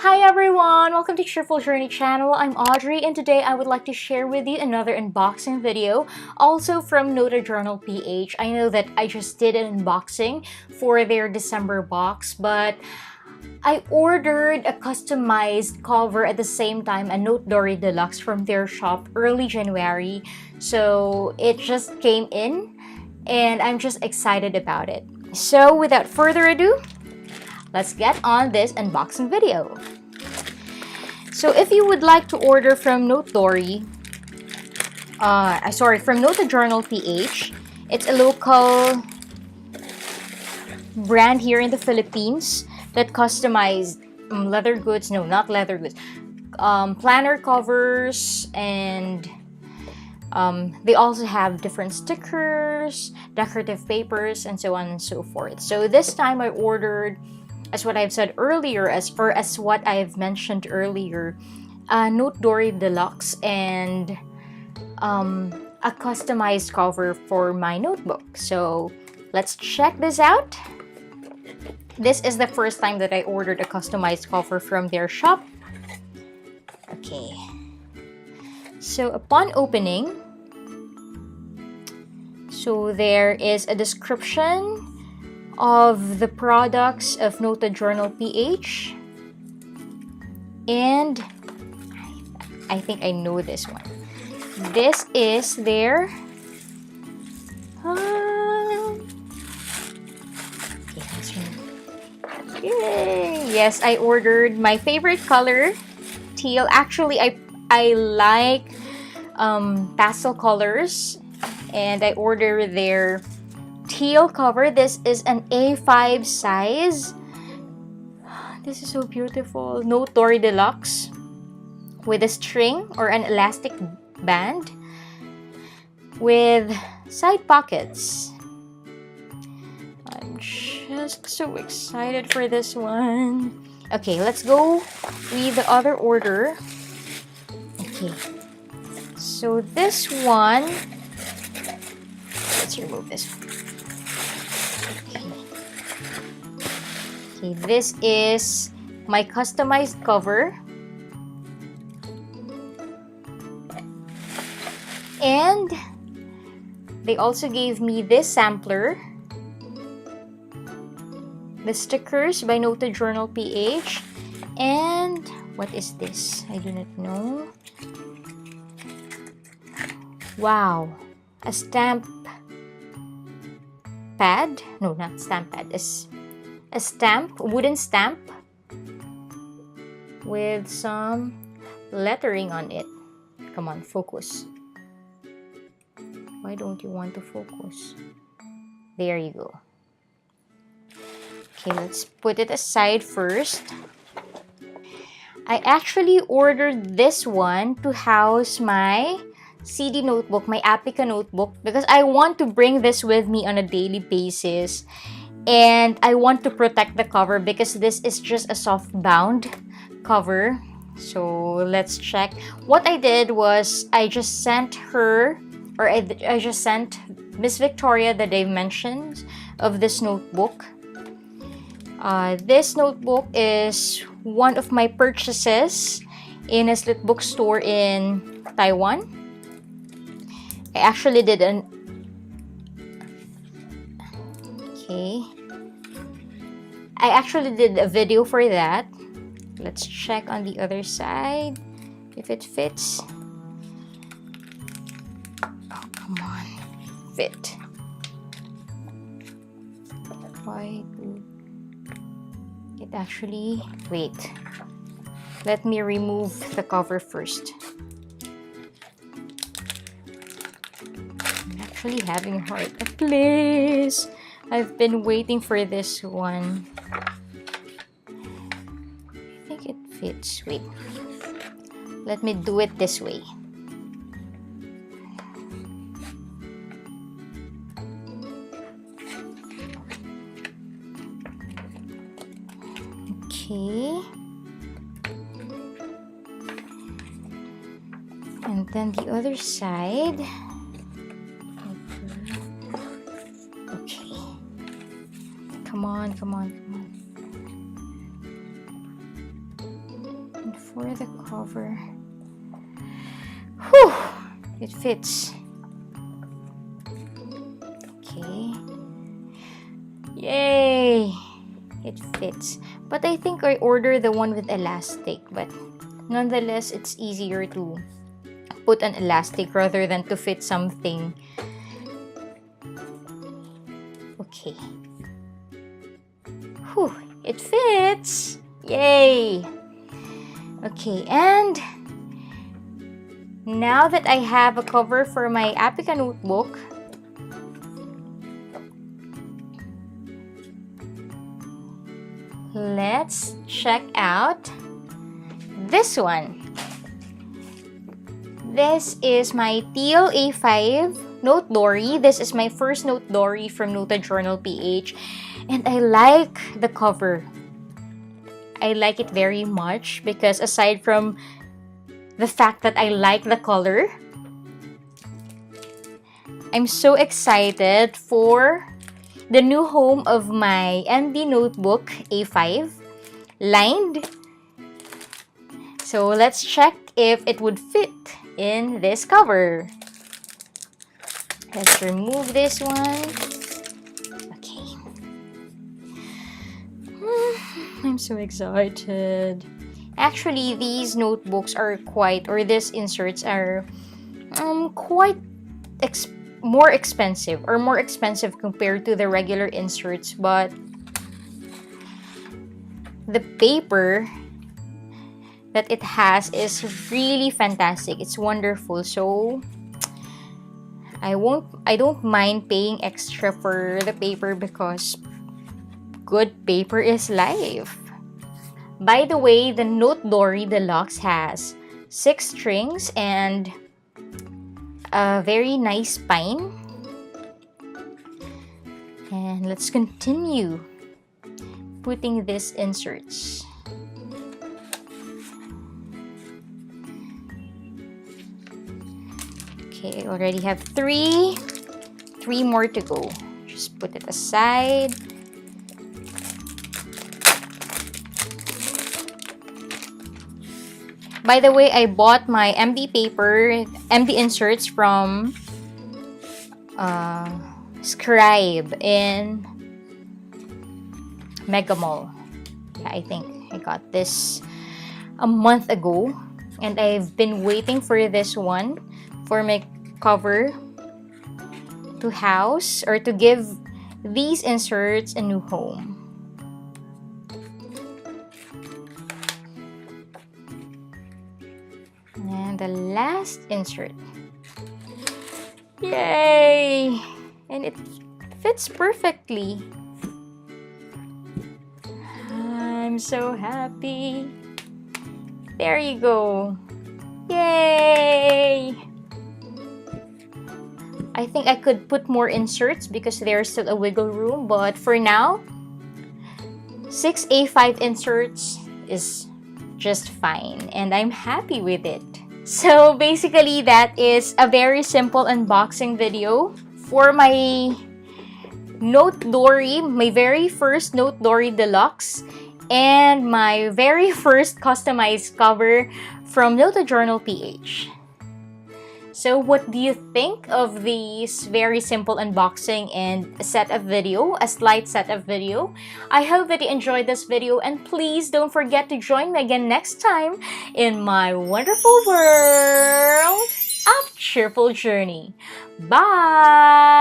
Hi everyone! Welcome to Cheerful Journey channel. I'm Audrey and today I would like to share with you another unboxing video, also from Nota Journal PH. I know that I just did an unboxing for their December box, but I ordered a customized cover at the same time, a Note Dory Deluxe from their shop early January. So it just came in and I'm just excited about it. So without further ado, let's get on this unboxing video. So if you would like to order from Note Dory, from Nota Journal PH, it's a local brand here in the Philippines that customized leather goods, no, not leather goods, planner covers, and they also have different stickers, decorative papers, and so on and so forth. So this time I ordered, as what I've said earlier, as what I've mentioned earlier, Note Dory Deluxe and a customized cover for my notebook. So let's check this out. This is the first time that I ordered a customized cover from their shop. Okay. So upon opening, so there is a description of the products of Nota Journal PH, and I think I know this one. This is their Yay! Yes, I ordered my favorite color, teal. Actually, I like pastel colors, and I ordered their teal cover. This is an A5 size. This is so beautiful. Note Dory Deluxe with a string or an elastic band with side pockets. I'm just so excited for this one. Okay, let's go with the other order. Okay, so this one, let's remove this one. Okay, this is my customized cover. And they also gave me this sampler. The stickers by Nota Journal PH. And what is this? I do not know. Wow. A stamp pad. No, not stamp pad. A stamp, wooden stamp with some lettering on it. Come on, focus. Why don't you want to focus? There you go. Okay, let's put it aside first. I actually ordered this one to house my CD notebook, my Apica notebook, because I want to bring this with me on a daily basis. And I want to protect the cover because this is just a soft bound cover. So let's check. What I did was I just sent her, or I just sent Miss Victoria the dimensions of this notebook. This notebook is one of my purchases in a slit bookstore in Taiwan. I actually did an I actually did a video for that. Let's check on the other side if it fits. Oh, come on. Fit. Why do it actually... Wait. Let me remove the cover first. I'm actually having a heart. Please! I've been waiting for this one. I think it fits. Wait. Let me do it this way. Okay. And then the other side. Okay. Come on, come on, come on. for the cover. Whew! It fits. Okay. Yay! It fits. But I think I ordered the one with elastic, but nonetheless, it's easier to put an elastic rather than to fit something. Okay. Whew, it fits! Yay! Okay, and now that I have a cover for my Apica notebook, let's check out this one. This is my Teal A5 Note Dory. This is my first Note Dory from Nota Journal PH. And I like the cover. I like it very much because aside from the fact that I like the color, I'm so excited for the new home of my MD Notebook A5 lined. So let's check if it would fit in this cover. Let's remove this one. Okay. I'm so excited. Actually, these notebooks are these inserts are quite more expensive compared to the regular inserts, but the paper that it has is really fantastic. It's wonderful. So I don't mind paying extra for the paper because good paper is life. By the way, the Note Dory Deluxe has 6 strings and a very nice spine. And let's continue putting these inserts. Okay, I already have 3 more to go. Just put it aside. By the way, I bought my MD inserts from Scribe in Mega Mall. Yeah, I think I got this a month ago, and I've been waiting for this one for my cover to house or to give these inserts a new home. And the last insert. Yay! And it fits perfectly. I'm so happy. There you go. Yay! I think I could put more inserts because there's still a wiggle room, but for now, 6 A5 inserts is just fine, and I'm happy with it. So basically, that is a very simple unboxing video for my Note Dory, my very first Note Dory Deluxe, and my very first customized cover from Nota Journal PH. So what do you think of this very simple unboxing and a slight setup video? I hope that you enjoyed this video, and please don't forget to join me again next time in my wonderful world of Cheerful Journey. Bye!